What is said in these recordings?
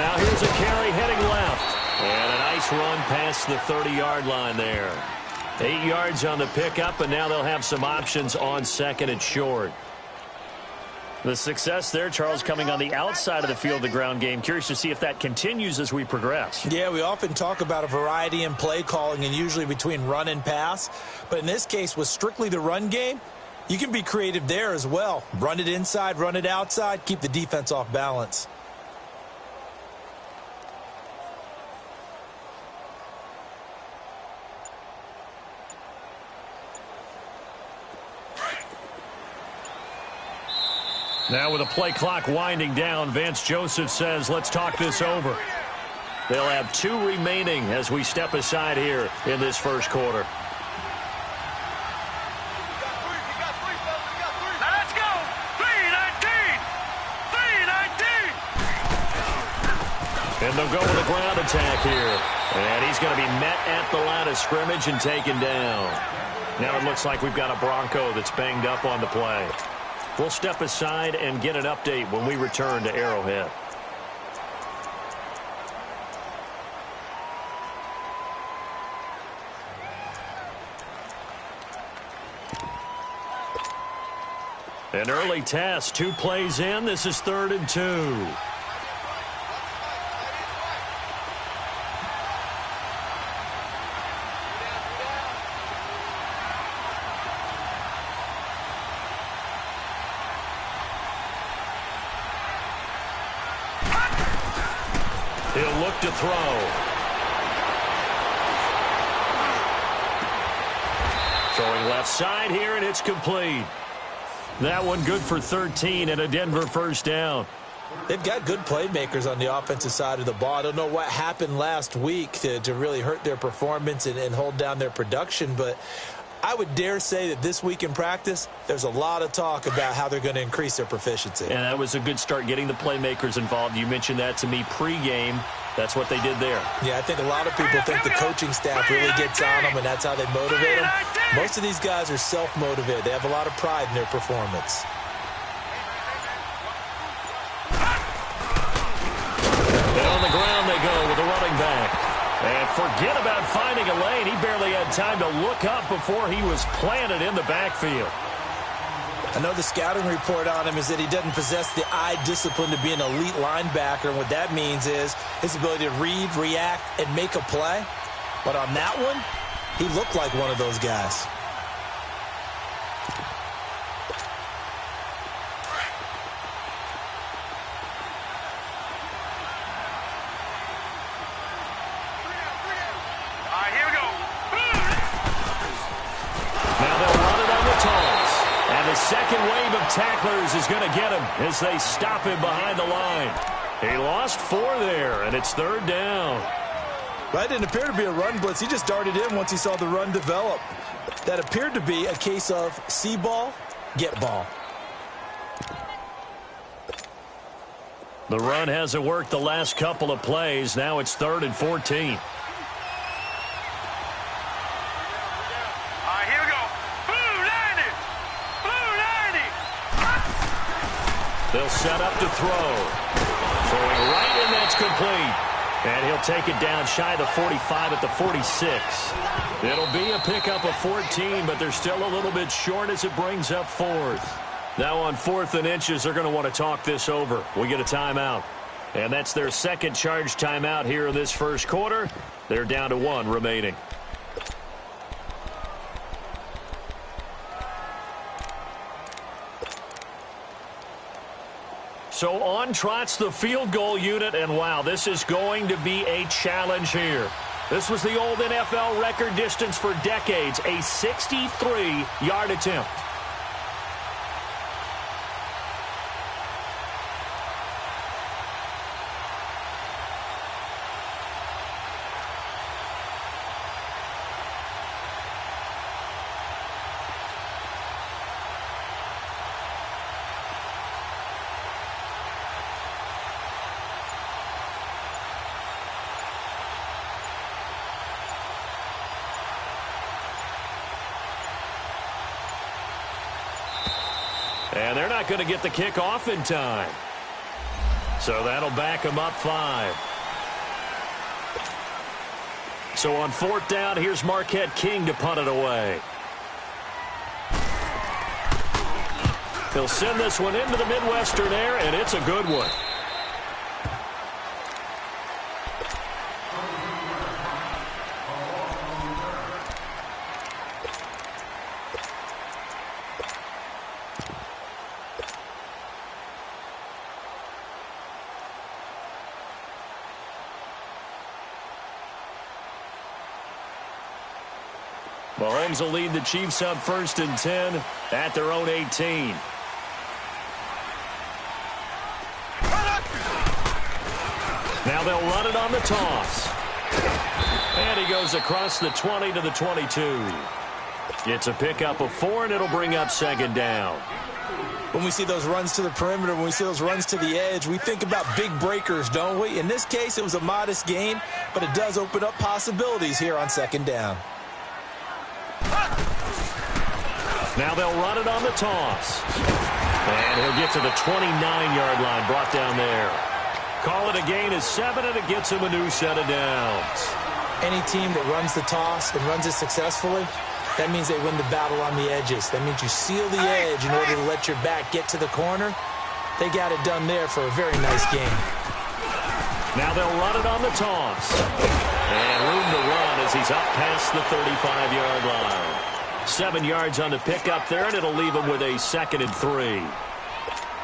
Now here's a carry heading left. And a nice run past the 30-yard line there. 8 yards on the pickup, and now they'll have some options on second and short. The success there, Charles, coming on the outside of the field, the ground game. Curious to see if that continues as we progress. Yeah, we often talk about a variety in play calling and usually between run and pass. But in this case, with strictly the run game, you can be creative there as well. Run it inside, run it outside, keep the defense off balance. Now with the play clock winding down, Vance Joseph says, let's talk this over. They'll have 2 remaining as we step aside here in this first quarter. Let's go! 3-19! 3-19! And they'll go with a ground attack here. And he's going to be met at the line of scrimmage and taken down. Now it looks like we've got a Bronco that's banged up on the play. We'll step aside and get an update when we return to Arrowhead. An early test, 2 plays in. This is 3rd and 2. He'll look to throw. Throwing left side here, and it's complete. That one good for 13 and a Denver first down. They've got good playmakers on the offensive side of the ball. I don't know what happened last week to really hurt their performance and hold down their production, but I would dare say that this week in practice, there's a lot of talk about how they're going to increase their proficiency. And that was a good start, getting the playmakers involved. You mentioned that to me pregame. That's what they did there. Yeah, I think a lot of people think the coaching staff really gets on them, and that's how they motivate them. Most of these guys are self-motivated. They have a lot of pride in their performance. And on the ground they go with a running back. And forget about finding a lane. He barely had time to look up before he was planted in the backfield. I know the scouting report on him is that he doesn't possess the eye discipline to be an elite linebacker. And what that means is his ability to read, react, and make a play. But on that one, he looked like one of those guys. Second wave of tacklers is going to get him as they stop him behind the line. He lost 4 there, and it's 3rd down. That didn't appear to be a run blitz. He just darted in once he saw the run develop. That appeared to be a case of see ball, get ball. The run hasn't worked the last couple of plays. Now it's 3rd and 14. They'll set up to throw. Throwing right, and that's complete. And he'll take it down shy of the 45 at the 46. It'll be a pickup of 14, but they're still a little bit short as it brings up 4th. Now on 4th and inches, they're going to want to talk this over. We get a timeout. And that's their second charge timeout here in this first quarter. They're down to 1 remaining. So on trots the field goal unit, and wow, this is going to be a challenge here. This was the old NFL record distance for decades, a 63-yard attempt. And they're not going to get the kickoff in time. So that'll back him up 5. So on 4th down, here's Marquette King to punt it away. He'll send this one into the Midwestern air, and it's a good one. Mahomes will lead the Chiefs up 1st and 10 at their own 18. Now they'll run it on the toss. And he goes across the 20 to the 22. It's a pickup of 4, and it'll bring up 2nd down. When we see those runs to the perimeter, when we see those runs to the edge, we think about big breakers, don't we? In this case, it was a modest gain, but it does open up possibilities here on 2nd down. Now they'll run it on the toss. And he'll get to the 29-yard line, brought down there. Call it a gain of 7, and it gets him a new set of downs. Any team that runs the toss and runs it successfully, that means they win the battle on the edges. That means you seal the edge in order to let your back get to the corner. They got it done there for a very nice game. Now they'll run it on the toss. And room to run as he's up past the 35-yard line. 7 yards on the pickup there, and it'll leave him with a 2nd and 3.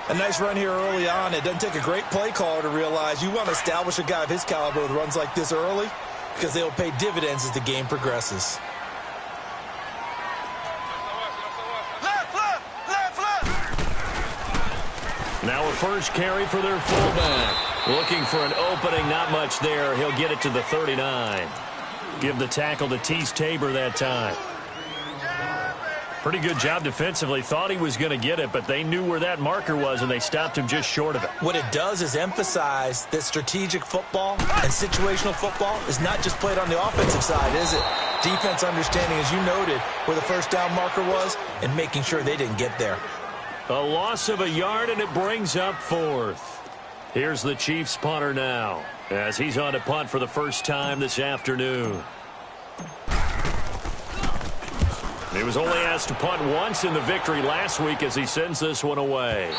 A nice run here early on. It doesn't take a great play caller to realize you want to establish a guy of his caliber with runs like this early because they'll pay dividends as the game progresses. Now a first carry for their fullback. Looking for an opening, not much there. He'll get it to the 39. Give the tackle to Tease Tabor that time. Pretty good job defensively. Thought he was going to get it, but they knew where that marker was, and they stopped him just short of it. What it does is emphasize that strategic football and situational football is not just played on the offensive side, is it? Defense understanding, as you noted, where the first down marker was and making sure they didn't get there. A loss of a yard, and it brings up 4th. Here's the Chiefs punter now as he's on to punt for the first time this afternoon. He was only asked to punt once in the victory last week as he sends this one away.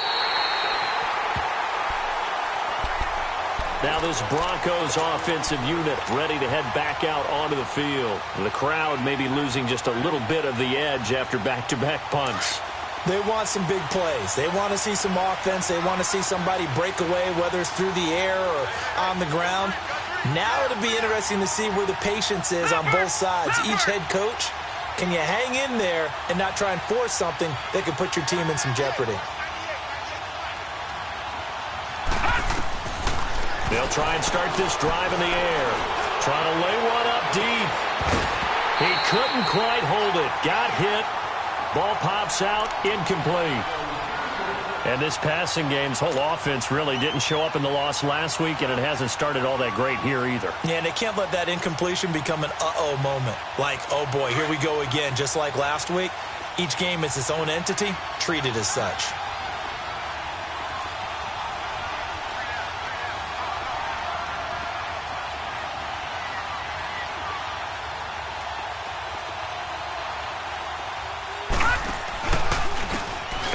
Now this Broncos offensive unit ready to head back out onto the field. The crowd may be losing just a little bit of the edge after back-to-back punts. They want some big plays. They want to see some offense. They want to see somebody break away, whether it's through the air or on the ground. Now it'll be interesting to see where the patience is on both sides. Each head coach, can you hang in there and not try and force something that could put your team in some jeopardy? They'll try and start this drive in the air. Trying to lay one up deep. He couldn't quite hold it. Got hit. Ball pops out, incomplete. And this passing game's whole offense really didn't show up in the loss last week, and it hasn't started all that great here either. Yeah, and they can't let that incompletion become an uh-oh moment. Like, oh boy, here we go again, just like last week. Each game is its own entity, treated as such.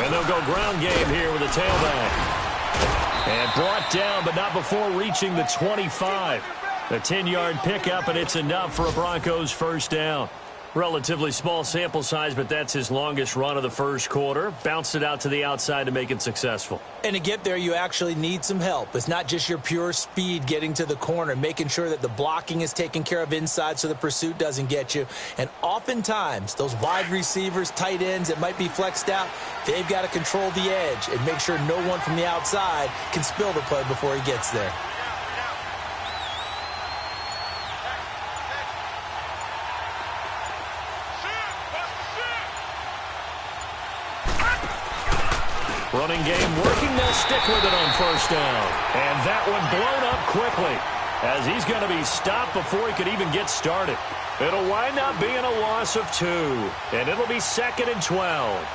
And they'll go ground game here with a tailback. And brought down, but not before reaching the 25. A 10-yard pickup, and it's enough for a Broncos first down. Relatively small sample size, but that's his longest run of the first quarter. Bounced it out to the outside to make it successful. And to get there, you actually need some help. It's not just your pure speed getting to the corner, making sure that the blocking is taken care of inside so the pursuit doesn't get you. And oftentimes, those wide receivers, tight ends that might be flexed out, they've got to control the edge and make sure no one from the outside can spill the play before he gets there. Running game working. They'll stick with it on first down. And that one blown up quickly as he's going to be stopped before he could even get started. It'll wind up being a loss of 2. And it'll be 2nd and 12.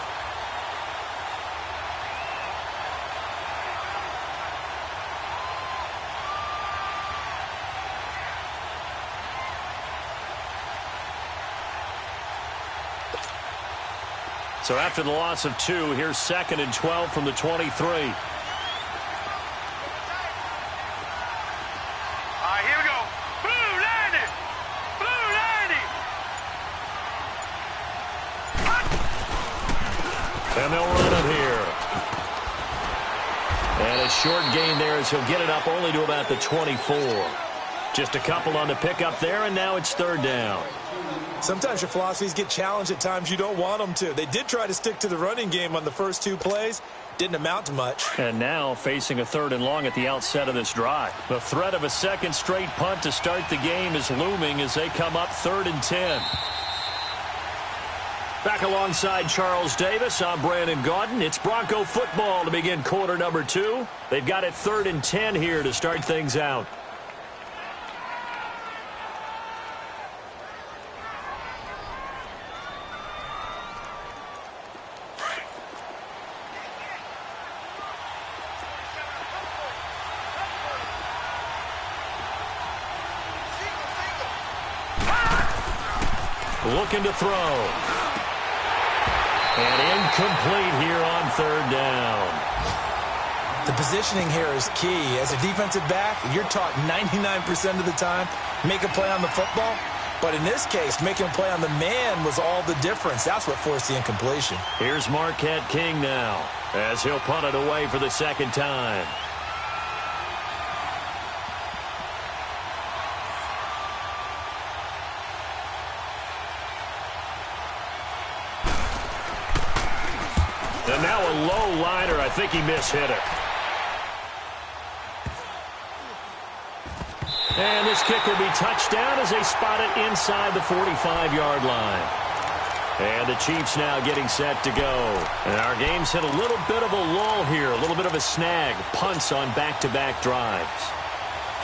So after the loss of 2, here's 2nd and 12 from the 23. All right, here we go. Blue landing. Blue landing. And they'll run it here. And a short gain there as he'll get it up only to about the 24. Just a couple on the pickup there, and now it's 3rd down. Sometimes your philosophies get challenged at times you don't want them to. They did try to stick to the running game on the first 2 plays. Didn't amount to much. And now facing a 3rd and long at the outset of this drive. The threat of a second straight punt to start the game is looming as they come up 3rd and 10. Back alongside Charles Davis, I'm Brandon Gaudin. It's Bronco football to begin quarter number 2. They've got it 3rd and 10 here to start things out. Looking to throw. And incomplete here on 3rd down. The positioning here is key. As a defensive back, you're taught 99% of the time, make a play on the football. But in this case, making a play on the man was all the difference. That's what forced the incompletion. Here's Marquette King now as he'll punt it away for the 2nd time. And now a low liner. I think he mishit it. And this kick will be touchdown as they spot it inside the 45-yard line. And the Chiefs now getting set to go. And our game's hit a little bit of a lull here, a little bit of a snag. Punts on back-to-back drives.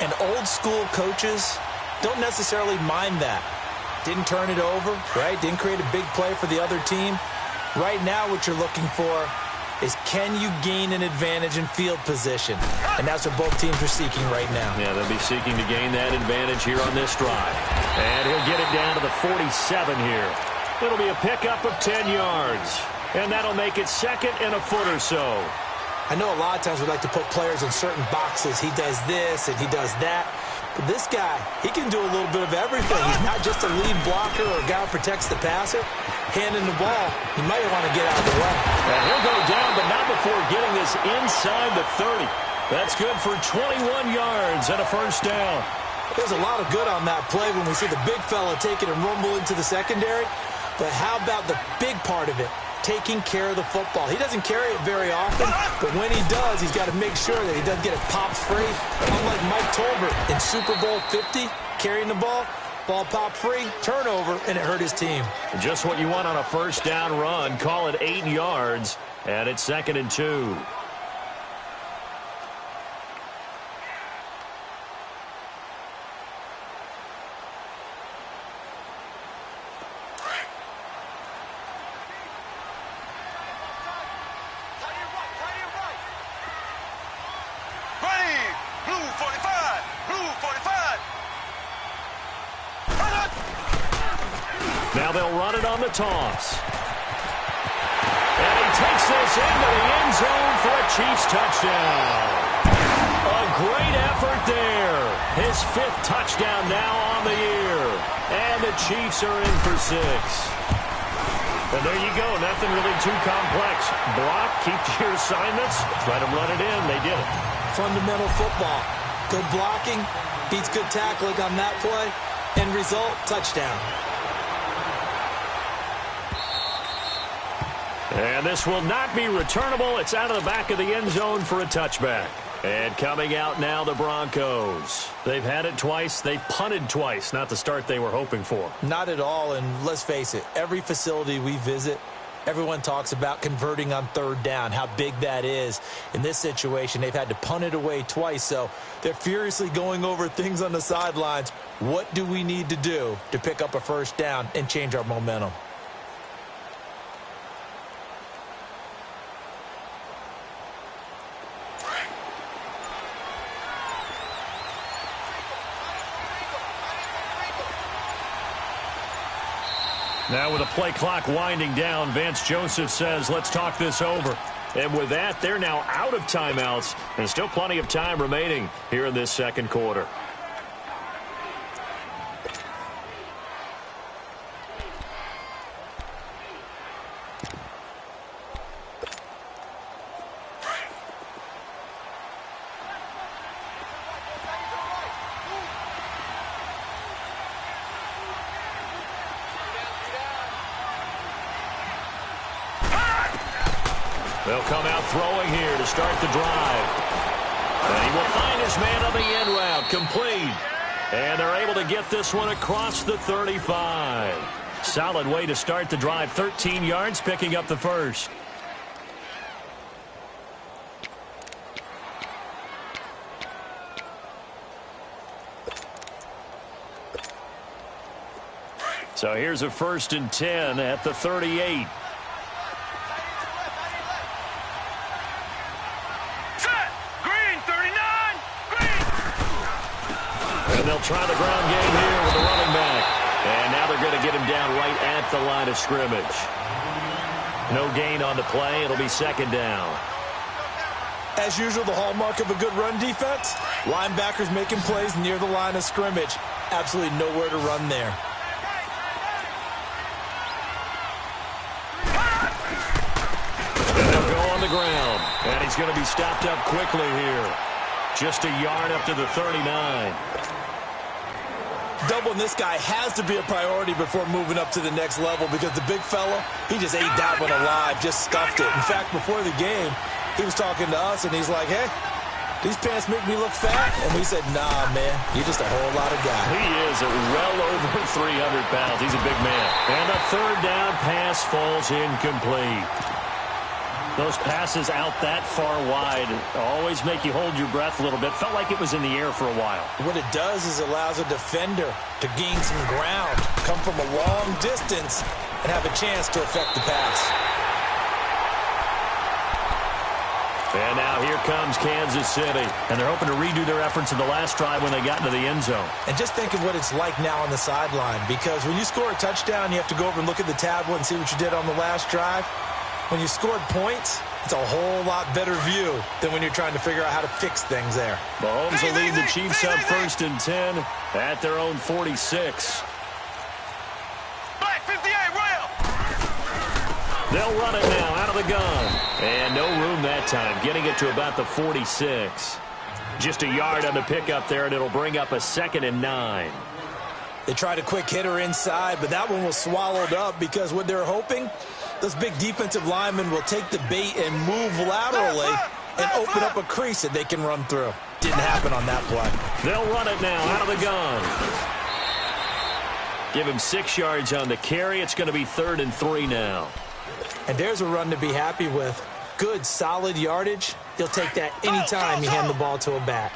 And old-school coaches don't necessarily mind that. Didn't turn it over, right? Didn't create a big play for the other team. Right now what you're looking for is can you gain an advantage in field position? And that's what both teams are seeking right now. Yeah, they'll be seeking to gain that advantage here on this drive. And he'll get it down to the 47 here. It'll be a pickup of 10 yards. And that'll make it 2nd and a foot or so. I know a lot of times we like to put players in certain boxes. He does this and he does that. But this guy, he can do a little bit of everything. He's not just a lead blocker or a guy who protects the passer. Handing the ball, he might want to get out of the way. And he'll go down, but not before getting this inside the 30. That's good for 21 yards and a 1st down. There's a lot of good on that play when we see the big fella take it and rumble into the secondary. But how about the big part of it? Taking care of the football. He doesn't carry it very often, but when he does, he's got to make sure that he doesn't get it popped free. Unlike Mike Tolbert in Super Bowl 50, carrying the ball popped free, turnover, and it hurt his team. Just what you want on a 1st down run. Call it 8 yards, and it's 2nd and 2. Now they'll run it on the toss. And he takes this into the end zone for a Chiefs touchdown. A great effort there. His 5th touchdown now on the year. And the Chiefs are in for 6. And there you go. Nothing really too complex. Block, keep to your assignments, try to run it in. They did it. Fundamental football. Good blocking, beats good tackling on that play. End result, touchdown. And this will not be returnable. It's out of the back of the end zone for a touchback. And coming out now, the Broncos. They've had it twice. They've punted twice. Not the start they were hoping for. Not at all, and let's face it, every facility we visit, everyone talks about converting on 3rd down, how big that is. In this situation, they've had to punt it away twice, so they're furiously going over things on the sidelines. What do we need to do to pick up a 1st down and change our momentum? Now with the play clock winding down, Vance Joseph says, let's talk this over. And with that, they're now out of timeouts, and still plenty of time remaining here in this second quarter. They'll come out throwing here to start the drive. And he will find his man on the end route, complete. And they're able to get this one across the 35. Solid way to start the drive, 13 yards, picking up the first. So here's a 1st and 10 at the 38. And they'll try the ground game here with the running back. And now they're going to get him down right at the line of scrimmage. No gain on the play. It'll be 2nd down. As usual, the hallmark of a good run defense, linebackers making plays near the line of scrimmage. Absolutely nowhere to run there. And they'll go on the ground. And he's going to be stopped up quickly here. Just a yard up to the 39. Doubling this guy has to be a priority before moving up to the next level because the big fella, he just ate that one alive, just stuffed it. In fact, before the game, he was talking to us, and he's like, hey, these pants make me look fat. And we said, nah, man, you're just a whole lot of guy. He is well over 300 pounds. He's a big man. And the 3rd down pass falls incomplete. Those passes out that far wide always make you hold your breath a little bit. Felt like it was in the air for a while. What it does is it allows a defender to gain some ground, come from a long distance, and have a chance to affect the pass. And now here comes Kansas City. And they're hoping to redo their efforts in the last drive when they got into the end zone. And just think of what it's like now on the sideline, because when you score a touchdown, you have to go over and look at the tablet and see what you did on the last drive. When you scored points, it's a whole lot better view than when you're trying to figure out how to fix things there. Mahomes will lead the Chiefs up 1st and 10 at their own 46. Black 58, Royal. They'll run it now out of the gun. And no room that time, getting it to about the 46. Just a yard on the pickup there, and it'll bring up a 2nd and 9. They tried a quick hitter inside, but that one was swallowed up because what they're hoping, those big defensive linemen will take the bait and move laterally and open up a crease that they can run through. Didn't happen on that play. They'll run it now out of the gun. Give him 6 yards on the carry. It's going to be 3rd and 3 now. And there's a run to be happy with. Good, solid yardage. He'll take that anytime you hand the ball to a back.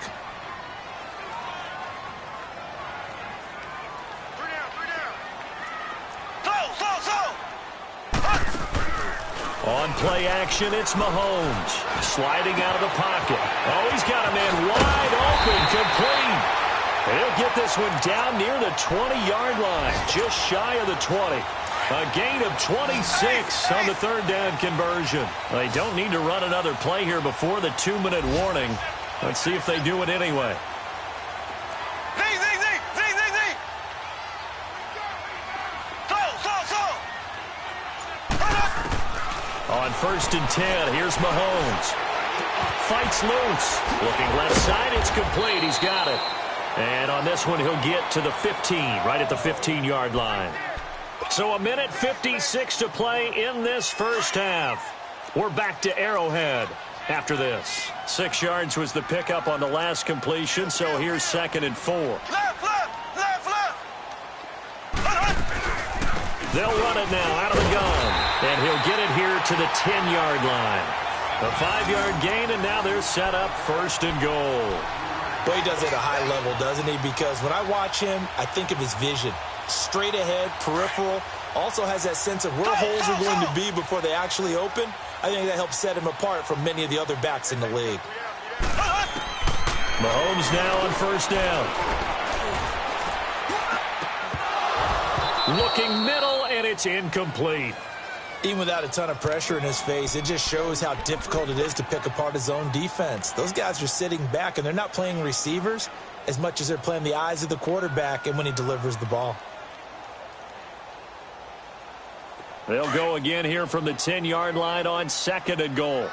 On play action, it's Mahomes. Sliding out of the pocket. Oh, he's got a man wide open, complete. And he'll get this one down near the 20-yard line, just shy of the 20. A gain of 26 on the 3rd down conversion. They don't need to run another play here before the 2-minute warning. Let's see if they do it anyway. On 1st and 10, here's Mahomes. Fights loose. Looking left side, it's complete. He's got it. And on this one, he'll get to the 15, right at the 15-yard line. So 1:56 to play in this first half. We're back to Arrowhead after this. 6 yards was the pickup on the last completion, so here's 2nd and 4. Left. They'll run it now out of the gun, and he'll get it here to the 10-yard line. A 5-yard gain, and now they're set up 1st and goal. Well, he does it at a high level, doesn't he? Because when I watch him, I think of his vision. Straight ahead, peripheral, also has that sense of where holes are going to be before they actually open. I think that helps set him apart from many of the other backs in the league. Mahomes now on 1st down. Looking middle, and and it's incomplete. Even without a ton of pressure in his face, it just shows how difficult it is to pick apart his own defense. Those guys are sitting back, and they're not playing receivers as much as they're playing the eyes of the quarterback and when he delivers the ball. They'll go again here from the 10-yard line on 2nd and goal.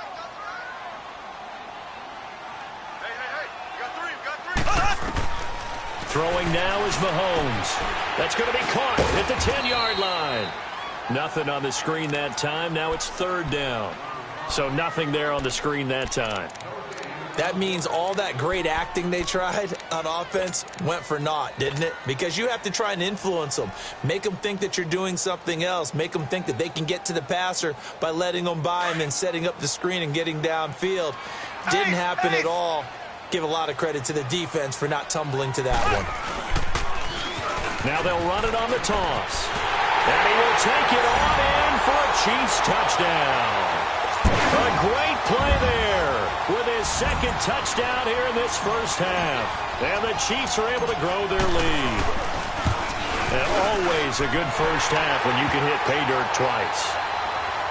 Throwing now is Mahomes. That's going to be caught at the 10-yard line. Nothing on the screen that time. Now it's 3rd down. So nothing there on the screen that time. That means all that great acting they tried on offense went for naught, didn't it? Because you have to try and influence them. Make them think that you're doing something else. Make them think that they can get to the passer by letting them by and then setting up the screen and getting downfield. Didn't happen at all. Give a lot of credit to the defense for not tumbling to that one. Now they'll run it on the toss. And he will take it on in for a Chiefs touchdown. A great play there with his 2nd touchdown here in this first half. And the Chiefs are able to grow their lead. And always a good first half when you can hit pay dirt twice.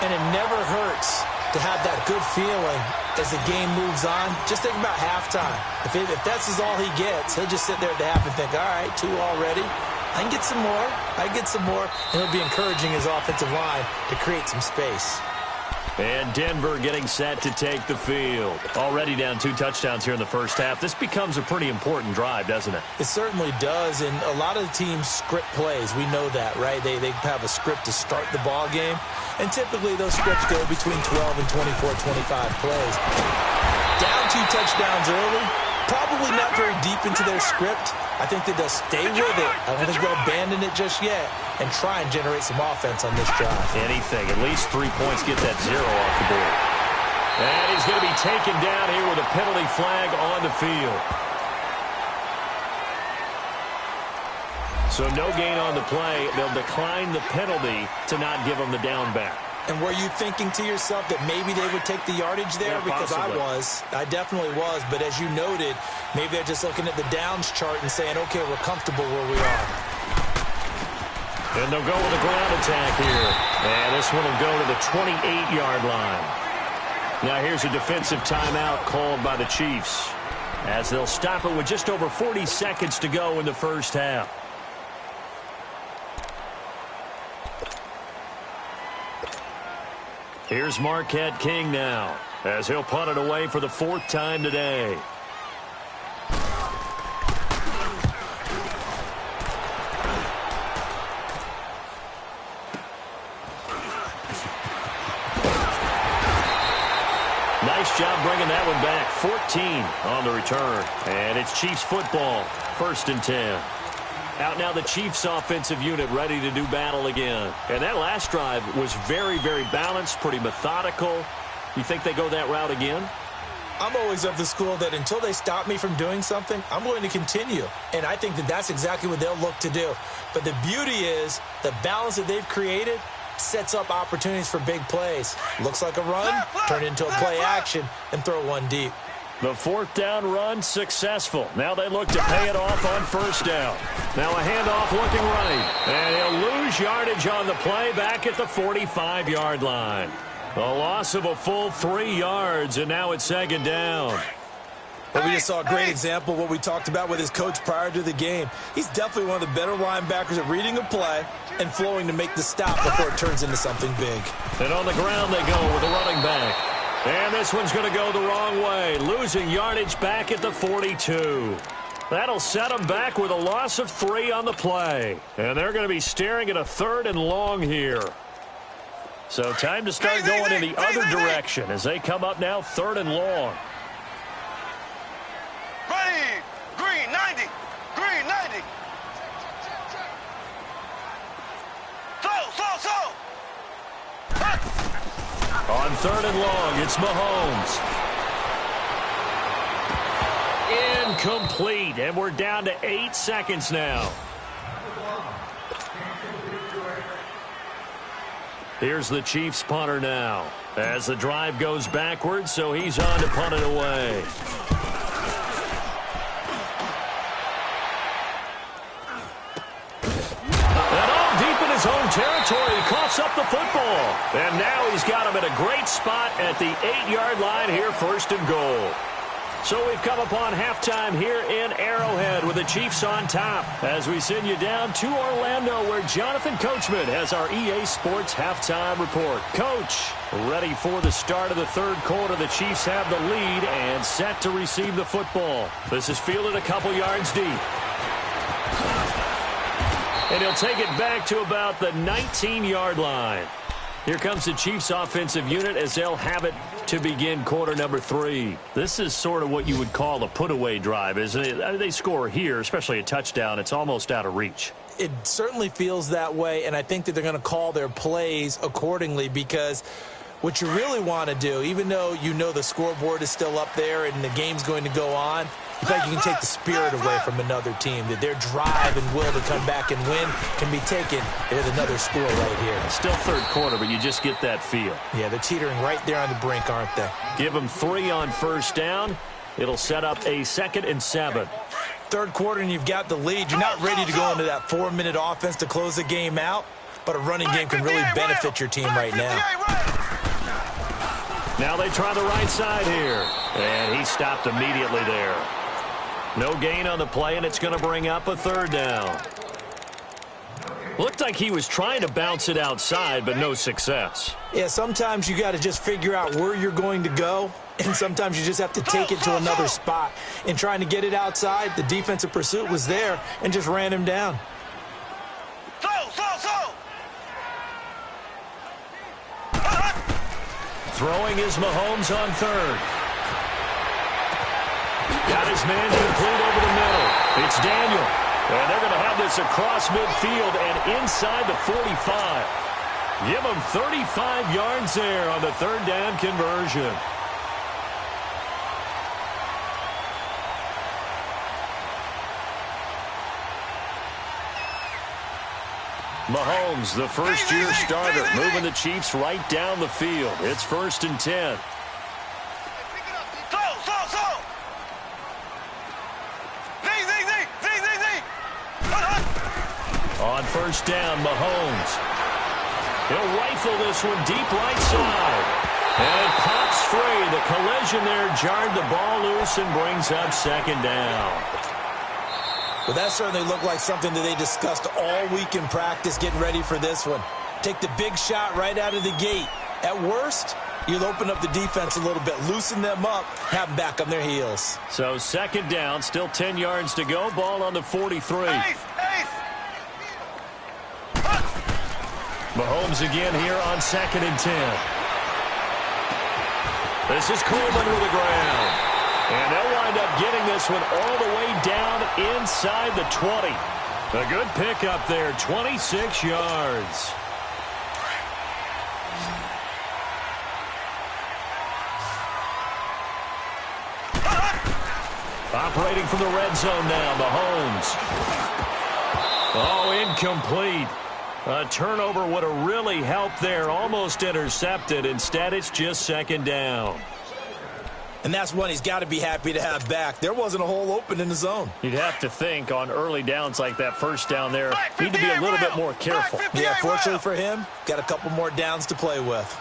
And it never hurts to have that good feeling as the game moves on. Just think about halftime. If that's all he gets, he'll just sit there at the half and think, all right, 2 already. I can get some more. I can get some more. And he'll be encouraging his offensive line to create some space. And Denver getting set to take the field. Already down 2 touchdowns here in the first half. This becomes a pretty important drive, doesn't it? It certainly does, and a lot of the teams script plays. We know that, right? They have a script to start the ball game, and typically those scripts go between 12 and 24, 25 plays. Down 2 touchdowns early, probably not very deep into their script. I think that they'll stay with it. I don't think they'll abandon it just yet and try and generate some offense on this drive. Anything. At least 3 points, get that 0 off the board. And he's going to be taken down here with a penalty flag on the field. So no gain on the play. They'll decline the penalty to not give him the down back. And were you thinking to yourself that maybe they would take the yardage there? Yeah, because possibly. I definitely was. But as you noted, maybe they're just looking at the downs chart and saying, okay, we're comfortable where we are. And they'll go with a ground attack here. And this one will go to the 28-yard line. Now here's a defensive timeout called by the Chiefs as they'll stop it with just over 40 seconds to go in the first half. Here's Marquette King now as he'll punt it away for the 4th time today. Nice job bringing that one back. 14 on the return. And it's Chiefs football. 1st and 10. Out now the Chiefs offensive unit ready to do battle again. And that last drive was very, very balanced, pretty methodical. You think they go that route again? I'm always of the school that until they stop me from doing something, I'm going to continue. And I think that that's exactly what they'll look to do. But the beauty is the balance that they've created sets up opportunities for big plays. Looks like a run, turn into a play action, and throw one deep. The 4th down run successful. Now they look to pay it off on 1st down. Now a handoff looking right. And he'll lose yardage on the play back at the 45-yard line. A loss of a full 3 yards, and now it's 2nd down. Well, we just saw a great example of what we talked about with his coach prior to the game. He's definitely one of the better linebackers at reading a play and flowing to make the stop before it turns into something big. And on the ground they go with a running back. And this one's going to go the wrong way, losing yardage back at the 42. That'll set them back with a loss of 3 on the play. And they're going to be staring at a 3rd and long here. So time to start going in the other direction as they come up now 3rd and long. Ready, green 90, green 90. Slow. On 3rd and long, it's Mahomes. Incomplete, and we're down to 8 seconds now. Here's the Chiefs punter now as the drive goes backwards, so he's on to punt it away. And all deep in his own territory coughs up the football. And now he's got him at a great spot at the 8-yard line here, 1st and goal. So we've come upon halftime here in Arrowhead with the Chiefs on top as we send you down to Orlando where Jonathan Coachman has our EA Sports halftime report. Coach, ready for the start of the 3rd quarter. The Chiefs have the lead and set to receive the football. This is fielded a couple yards deep. And he'll take it back to about the 19-yard line. Here comes the Chiefs offensive unit as they'll have it to begin quarter number 3. This is sort of what you would call a put-away drive, isn't it? I mean, they score here, especially a touchdown. It's almost out of reach. It certainly feels that way, and I think that they're going to call their plays accordingly because what you really want to do, even though you know the scoreboard is still up there and the game's going to go on, in fact, you can take the spirit away from another team, that their drive and will to come back and win can be taken with another score right here. Still 3rd quarter, but you just get that feel. Yeah, they're teetering right there on the brink, aren't they? Give them 3 on 1st down. It'll set up a 2nd and 7. 3rd quarter and you've got the lead. You're not ready to go into that 4-minute offense to close the game out, but a running game can really benefit your team right now. Now they try the right side here, and he stopped immediately there. No gain on the play, and it's going to bring up a 3rd down. Looked like he was trying to bounce it outside, but no success. Yeah, sometimes you got to just figure out where you're going to go, and sometimes you just have to take it to another spot. In trying to get it outside, the defensive pursuit was there and just ran him down. Throwing is Mahomes on 3rd. Got his man complete over the middle. It's Daniel. And they're going to have this across midfield and inside the 45. Give them 35 yards there on the 3rd down conversion. Mahomes, the first-year starter, moving the Chiefs right down the field. It's 1st and 10. On 1st down, Mahomes. He'll rifle this one deep right side. And it pops free. The collision there jarred the ball loose and brings up 2nd down. Well, that certainly looked like something that they discussed all week in practice getting ready for this one. Take the big shot right out of the gate. At worst, you'll open up the defense a little bit, loosen them up, have them back on their heels. So 2nd down, still 10 yards to go. Ball on the 43. Mahomes again here on 2nd and 10. This is Coleman with the ground. And they'll wind up getting this one all the way down inside the 20. A good pickup there, 26 yards. Operating from the red zone now, Mahomes. Oh, incomplete. A turnover would have really helped there, almost intercepted. Instead, it's just 2nd down. And that's one he's got to be happy to have back. There wasn't a hole open in the zone. You'd have to think on early downs like that 1st down there, need to be a little bit more careful. Yeah, fortunately for him, got a couple more downs to play with.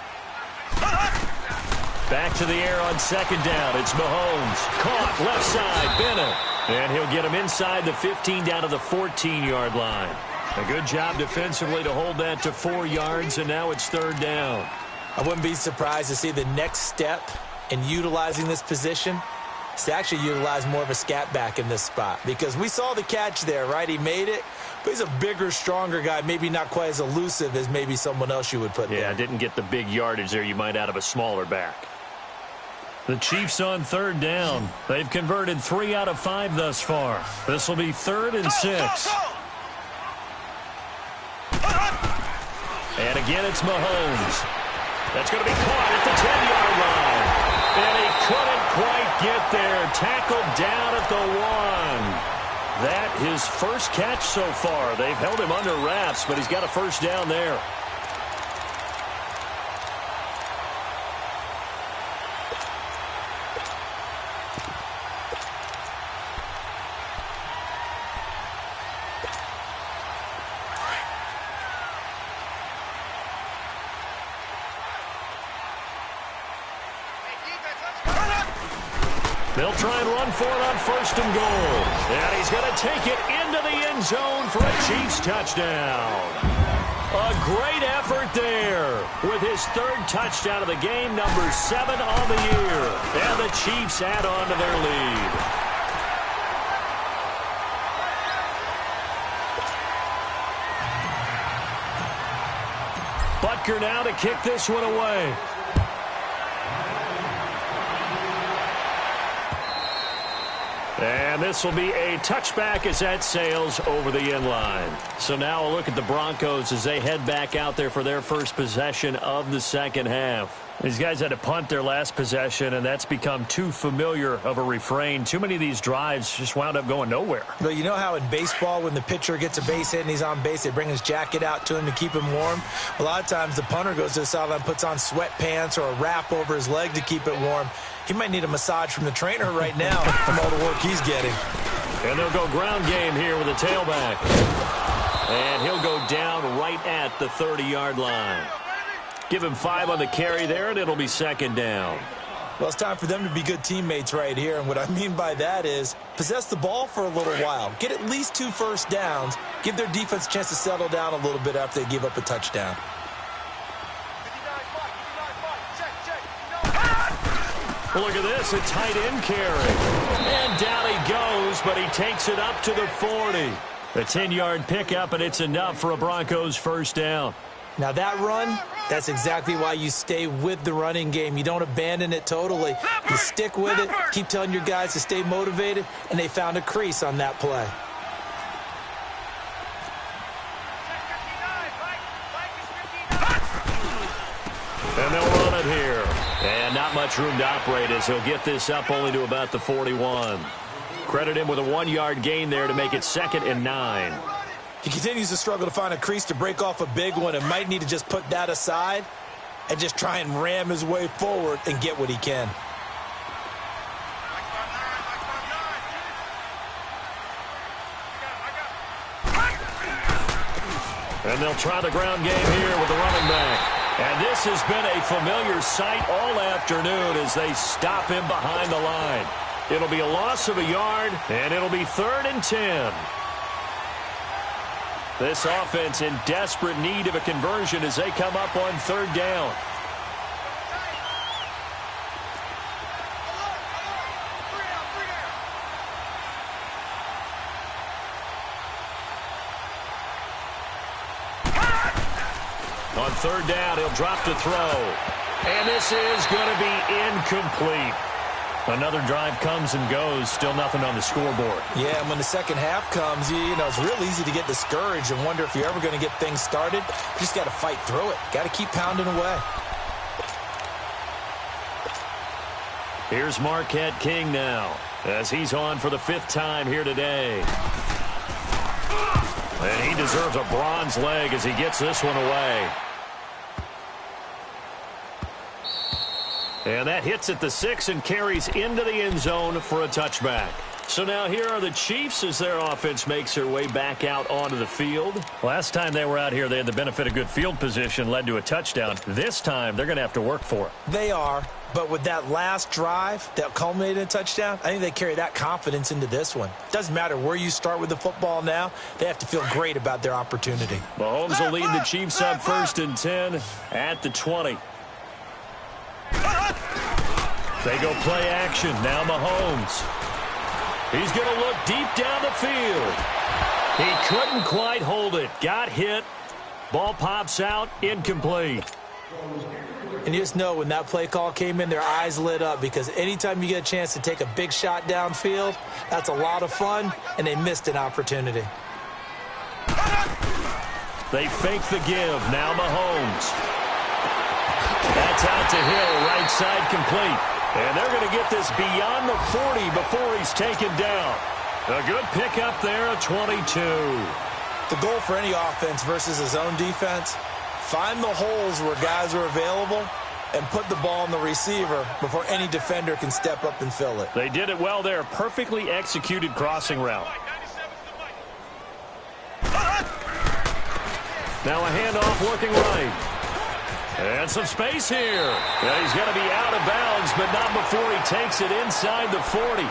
Back to the air on 2nd down. It's Mahomes. Caught left side, Bennett. And he'll get him inside the 15 down to the 14-yard line. A good job defensively to hold that to 4 yards, and now it's 3rd down. I wouldn't be surprised to see the next step in utilizing this position is to actually utilize more of a scat back in this spot. Because we saw the catch there, right? He made it, but he's a bigger, stronger guy, maybe not quite as elusive as maybe someone else you would put there. Yeah, didn't get the big yardage there you might out of a smaller back. The Chiefs on 3rd down. They've converted 3 out of 5 thus far. This will be 3rd and 6. And again, it's Mahomes. That's going to be caught at the 10-yard line. And he couldn't quite get there. Tackled down at the 1. That his first catch so far. They've held him under wraps, but he's got a 1st down there. They'll try and run for it on 1st and goal. And he's going to take it into the end zone for a Chiefs touchdown. A great effort there with his 3rd touchdown of the game, number 7 on the year. And the Chiefs add on to their lead. Butker now to kick this one away. And this will be a touchback as that sails over the end line. So now a look at the Broncos as they head back out there for their first possession of the second half. These guys had to punt their last possession, and that's become too familiar of a refrain. Too many of these drives just wound up going nowhere. But you know how in baseball, when the pitcher gets a base hit and he's on base, they bring his jacket out to him to keep him warm? A lot of times the punter goes to the sideline, puts on sweatpants or a wrap over his leg to keep it warm. He might need a massage from the trainer right now from all the work he's getting. And they'll go ground game here with a tailback. And he'll go down right at the 30-yard line. Give him 5 on the carry there, and it'll be 2nd down. Well, it's time for them to be good teammates right here. And what I mean by that is possess the ball for a little while. Get at least 2 first downs. Give their defense a chance to settle down a little bit after they give up a touchdown. Look at this, a tight end carry. And down he goes, but he takes it up to the 40. A 10-yard pickup, and it's enough for a Broncos first down. Now that run, that's exactly why you stay with the running game. You don't abandon it totally. You stick with it, keep telling your guys to stay motivated, and they found a crease on that play. And they'll run it here. And not much room to operate as he'll get this up only to about the 41. Credit him with a 1-yard gain there to make it 2nd and 9. He continues to struggle to find a crease to break off a big one and might need to just put that aside and just try and ram his way forward and get what he can. And they'll try the ground game here with the running back. And this has been a familiar sight all afternoon as they stop him behind the line. It'll be a loss of a yard, and it'll be 3rd and 10. This offense in desperate need of a conversion as they come up on 3rd down. On 3rd down, he'll drop to throw. And this is going to be incomplete. Another drive comes and goes, still nothing on the scoreboard. Yeah, and when the second half comes, you know, it's real easy to get discouraged and wonder if you're ever going to get things started. You just got to fight through it. Got to keep pounding away. Here's Marquette King now, as he's on for the 5th time here today. And he deserves a bronze leg as he gets this one away. And that hits at the 6 and carries into the end zone for a touchback. So now here are the Chiefs as their offense makes their way back out onto the field. Last time they were out here, they had the benefit of good field position, led to a touchdown. This time, they're going to have to work for it. They are, but with that last drive that culminated in a touchdown, I think they carry that confidence into this one. Doesn't matter where you start with the football now, they have to feel great about their opportunity. Mahomes will lead the Chiefs up 1st and 10 at the 20. They go play action. Now Mahomes. He's going to look deep down the field. He couldn't quite hold it. Got hit. Ball pops out. Incomplete. And you just know when that play call came in, their eyes lit up because anytime you get a chance to take a big shot downfield, that's a lot of fun, and they missed an opportunity. They fake the give. Now Mahomes. That's out to Hill. Right side complete. And they're going to get this beyond the 40 before he's taken down. A good pickup there, a 22. The goal for any offense versus his own defense, find the holes where guys are available and put the ball on the receiver before any defender can step up and fill it. They did it well there. Perfectly executed crossing route. Now a handoff looking right. And some space here. And he's going to be out of bounds, but not before he takes it inside the 40.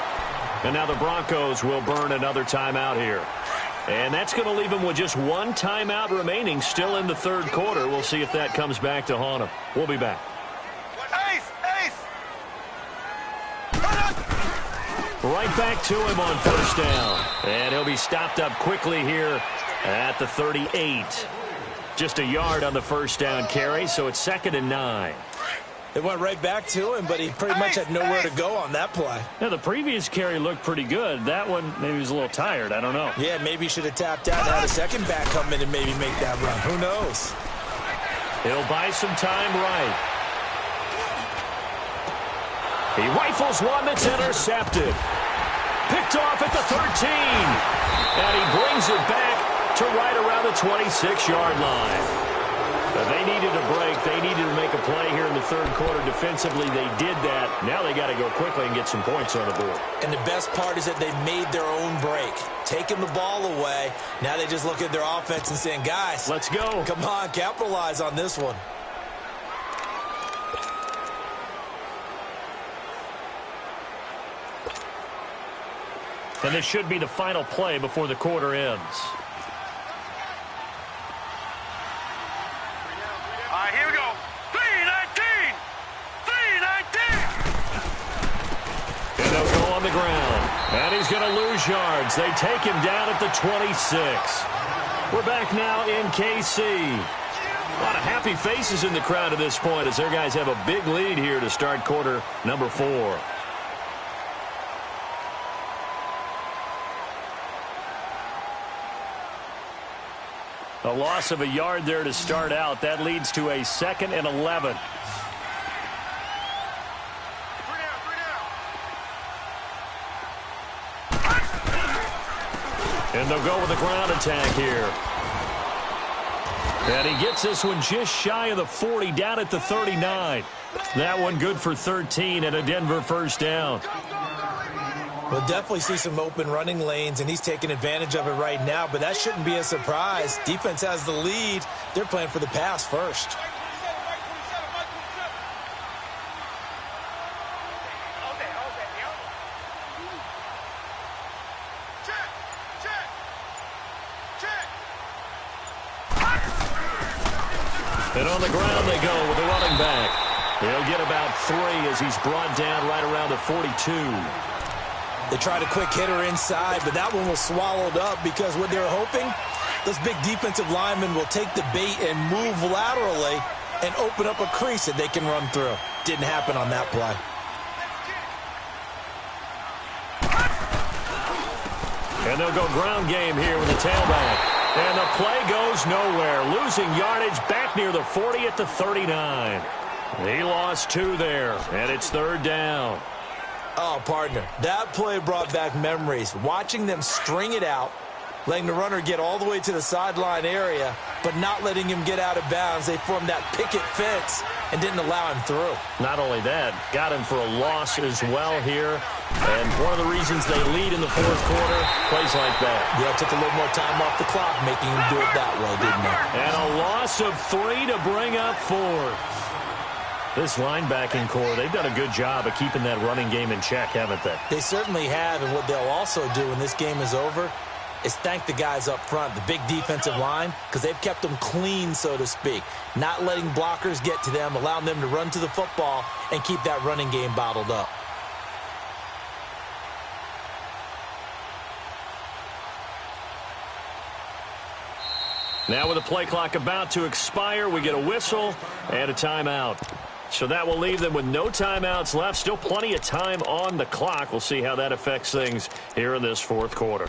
And now the Broncos will burn another timeout here. And that's going to leave him with just one timeout remaining still in the third quarter. We'll see if that comes back to haunt him. We'll be back. Right back to him on first down. And he'll be stopped up quickly here at the 38. Just a yard on the first down carry, so it's 2nd and 9. It went right back to him, but he pretty much had nowhere to go on that play. Yeah, the previous carry looked pretty good. That one, maybe he was a little tired. I don't know. Yeah, maybe he should have tapped out and had a second back come in and maybe make that run. Who knows? He'll buy some time right. He rifles one that's intercepted. Picked off at the 13. And he brings it back to right around the 26-yard line. They needed a break. They needed to make a play here in the third quarter. Defensively, they did that. Now they got to go quickly and get some points on the board. And the best part is that they made their own break. Taking the ball away. Now they just look at their offense and saying, guys, let's go. Come on, capitalize on this one. And this should be the final play before the quarter ends. All right, here we go. 3-19. 3-19. And they'll go on the ground. And he's going to lose yards. They take him down at the 26. We're back now in KC. A lot of happy faces in the crowd at this point as their guys have a big lead here to start quarter number 4. A loss of a yard there to start out. That leads to a 2nd and 11. And they'll go with a ground attack here. And he gets this one just shy of the 40, down at the 39. That one good for 13 and a Denver first down. We'll definitely see some open running lanes, and he's taking advantage of it right now, but that shouldn't be a surprise. Defense has the lead. They're playing for the pass first. And on the ground they go with the running back. He'll get about 3 as he's brought down right around the 42. They tried a quick hitter inside, but that one was swallowed up because what they were hoping, those big defensive linemen will take the bait and move laterally and open up a crease that they can run through. Didn't happen on that play. And they'll go ground game here with the tailback. And the play goes nowhere. Losing yardage back near the 40 at the 39. He lost 2 there, and it's 3rd down. Oh, partner, that play brought back memories. Watching them string it out, letting the runner get all the way to the sideline area, but not letting him get out of bounds. They formed that picket fence and didn't allow him through. Not only that, got him for a loss as well here. And one of the reasons they lead in the fourth quarter, plays like that. Yeah, took a little more time off the clock, making him do it that way, didn't they? And a loss of 3 to bring up 4th. This linebacking core, they've done a good job of keeping that running game in check, haven't they? They certainly have, and what they'll also do when this game is over is thank the guys up front, the big defensive line, because they've kept them clean, so to speak. Not letting blockers get to them, allowing them to run to the football and keep that running game bottled up. Now with the play clock about to expire, we get a whistle and a timeout. So that will leave them with no timeouts left. Still plenty of time on the clock. We'll see how that affects things here in this fourth quarter.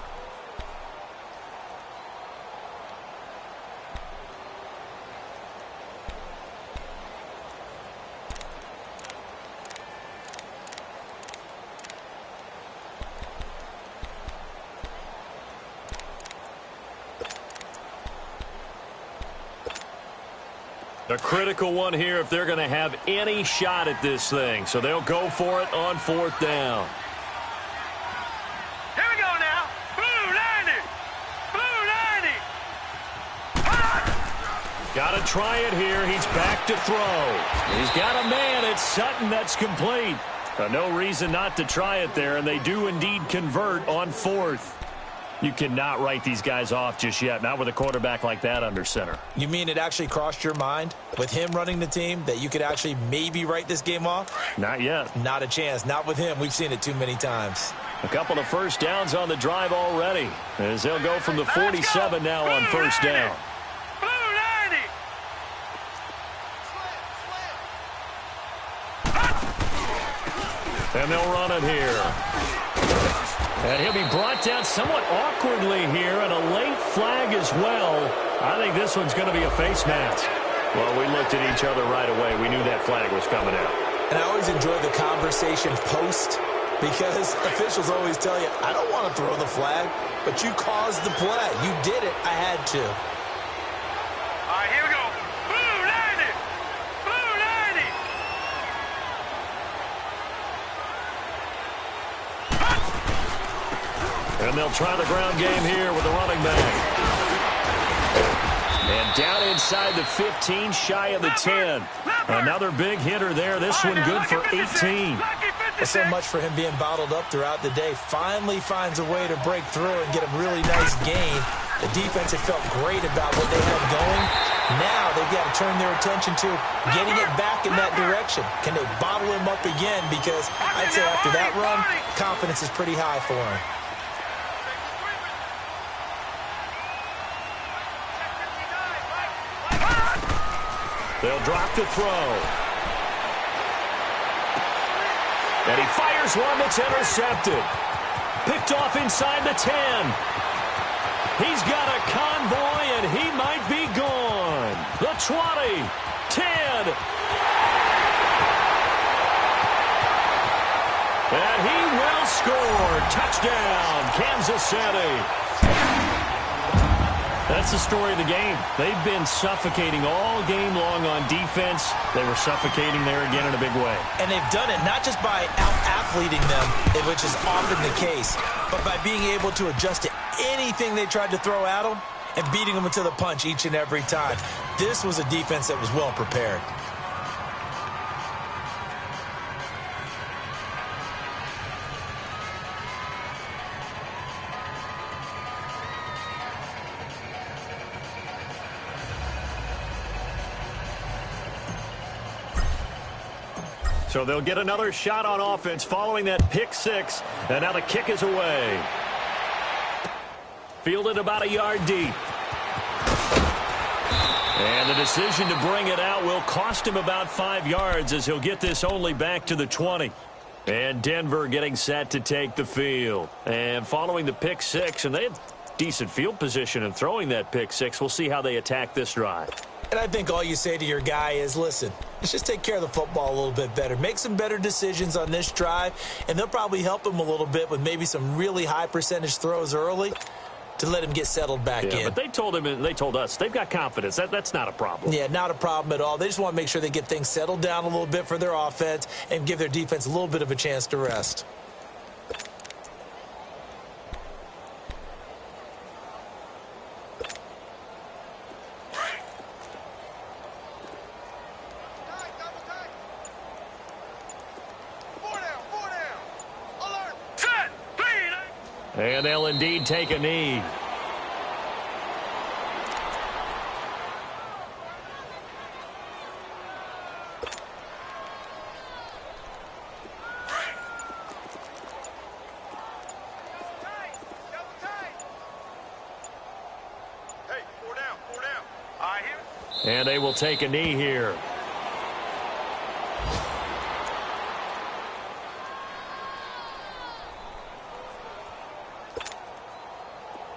A critical one here if they're going to have any shot at this thing. So they'll go for it on 4th down. Here we go now. Blue 90. Blue 90. Got to try it here. He's back to throw. He's got a man. It's Sutton. That's complete. No reason not to try it there, and they do indeed convert on 4th. You cannot write these guys off just yet, not with a quarterback like that under center. You mean it actually crossed your mind with him running the team that you could actually maybe write this game off? Not yet. Not a chance. Not with him. We've seen it too many times. A couple of first downs on the drive already, as they'll go from the 47 now on first down. And they'll run it here. And he'll be brought down somewhat awkwardly here, and a late flag as well. I think this one's going to be a face mask. Well, we looked at each other right away. We knew that flag was coming out. And I always enjoy the conversation post, because officials always tell you, I don't want to throw the flag, but you caused the play. You did it. I had to. All right, here we go. Blue 90. Blue 90. And they'll try the ground game here with the running back. And down inside the 15, shy of the 10. Another big hitter there. This one good for 18. So much for him being bottled up throughout the day. Finally finds a way to break through and get a really nice gain. The defense had felt great about what they had going. Now they've got to turn their attention to getting it back in that direction. Can they bottle him up again? Because I'd say after that run, confidence is pretty high for him. They'll drop to throw. And he fires one that's intercepted. Picked off inside the 10. He's got a convoy, and he might be gone. The 20, 10. And he will score. Touchdown, Kansas City. That's the story of the game. They've been suffocating all game long on defense. They were suffocating there again in a big way. And they've done it not just by out-athleting them, which is often the case, but by being able to adjust to anything they tried to throw at them and beating them to the punch each and every time. This was a defense that was well prepared. So they'll get another shot on offense following that pick six. And now the kick is away. Fielded about a yard deep. And the decision to bring it out will cost him about 5 yards, as he'll get this only back to the 20. And Denver getting set to take the field. And following the pick six, and they had decent field position in throwing that pick six. We'll see how they attack this drive. And I think all you say to your guy is, listen, let's just take care of the football a little bit better. Make some better decisions on this drive, and they'll probably help him a little bit with maybe some really high percentage throws early to let him get settled back in. But they told him, and they told us, they've got confidence. That's not a problem. Yeah, not a problem at all. They just want to make sure they get things settled down a little bit for their offense and give their defense a little bit of a chance to rest. And they'll indeed take a knee. Hey, 4 down, 4 down. I hear. And they will take a knee here.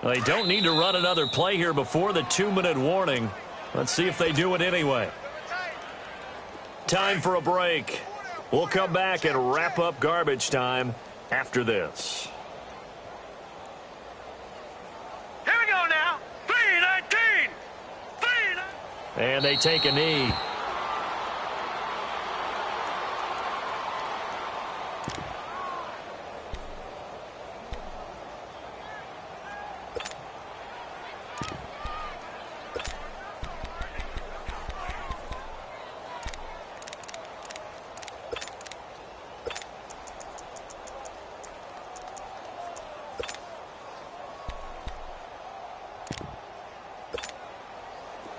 They don't need to run another play here before the 2-minute warning. Let's see if they do it anyway. Time for a break. We'll come back and wrap up garbage time after this. Here we go now. 3-19. 3-19. And they take a knee.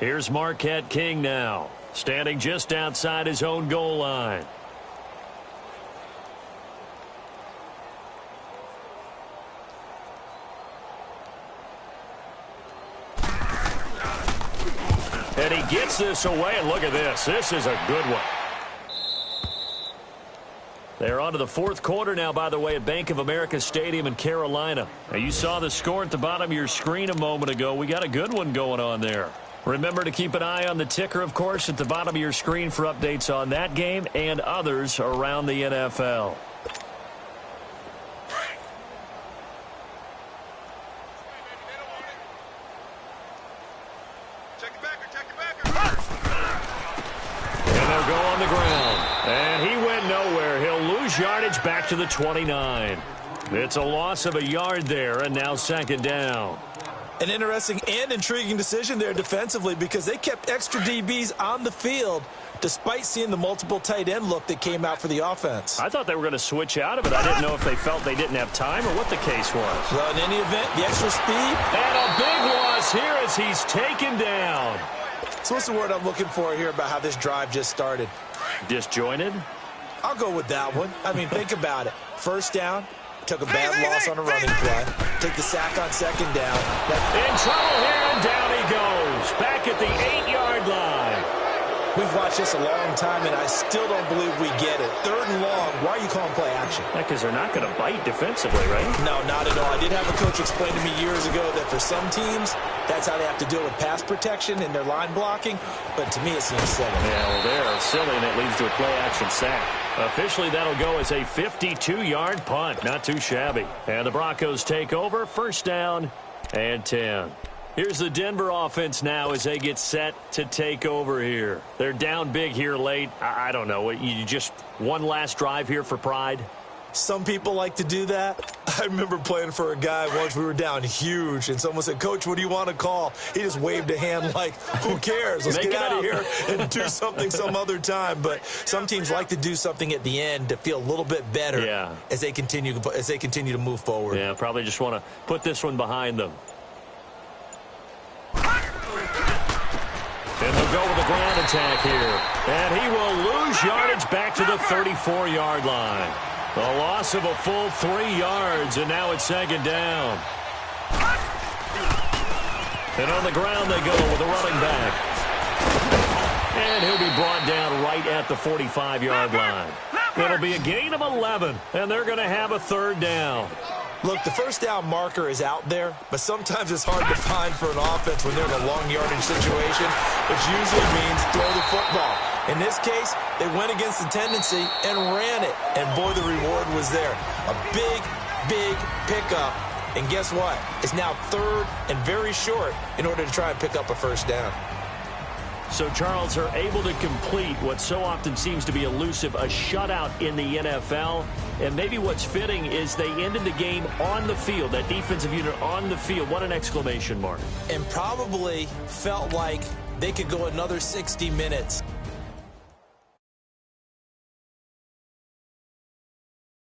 Here's Marquette King now, standing just outside his own goal line. And he gets this away, and look at this. This is a good one. They're on to the fourth quarter now, by the way, at Bank of America Stadium in Carolina. Now, you saw the score at the bottom of your screen a moment ago. We got a good one going on there. Remember to keep an eye on the ticker, of course, at the bottom of your screen for updates on that game and others around the NFL. And they'll go on the ground. And he went nowhere. He'll lose yardage back to the 29. It's a loss of a yard there, and now second down. An interesting and intriguing decision there defensively because they kept extra DBs on the field despite seeing the multiple tight end look that came out for the offense. I thought they were going to switch out of it. I didn't know if they felt they didn't have time or what the case was. Well, in any event, the extra speed. And a big loss here as he's taken down. So what's the word I'm looking for here about how this drive just started? Disjointed? I'll go with that one. I mean, think about it. First down, took a bad loss on a running play. Take the sack on second down. In trouble here, and down he goes. Back at the 8-yard line. We've watched this a long time, and I still don't believe we get it. Third and long, why are you calling play action? Because they're not going to bite defensively, right? No, not at all. I did have a coach explain to me years ago that for some teams, that's how they have to deal with pass protection and their line blocking. But to me, it seems silly. Yeah, well, they're silly, and it leads to a play-action sack. Officially, that'll go as a 52-yard punt. Not too shabby. And the Broncos take over. First down and 10. Here's the Denver offense now as they get set to take over here. They're down big here late. I don't know. You just one last drive here for pride? Some people like to do that. I remember playing for a guy once. We were down huge, and someone said, "Coach, what do you want to call?" He just waved a hand like, who cares? Let's get out of here and do something some other time. But some teams like to do something at the end to feel a little bit better as they continue to move forward. Yeah, probably just want to put this one behind them. And they'll go with the ground attack here. And he will lose yardage back to the 34-yard line. A loss of a full 3 yards, and now it's second down. And on the ground they go with a running back. And he'll be brought down right at the 45-yard line. It'll be a gain of 11, and they're going to have a third down. Look, the first down marker is out there, but sometimes it's hard to find for an offense when they're in a long yardage situation, which usually means throw the football. In this case, they went against the tendency and ran it, and boy, the reward was there. A big, big pickup, and guess what? It's now third and very short in order to try and pick up a first down. So, Charles, are able to complete what so often seems to be elusive, a shutout in the NFL. And maybe what's fitting is they ended the game on the field, that defensive unit on the field. What an exclamation mark. And probably felt like they could go another 60 minutes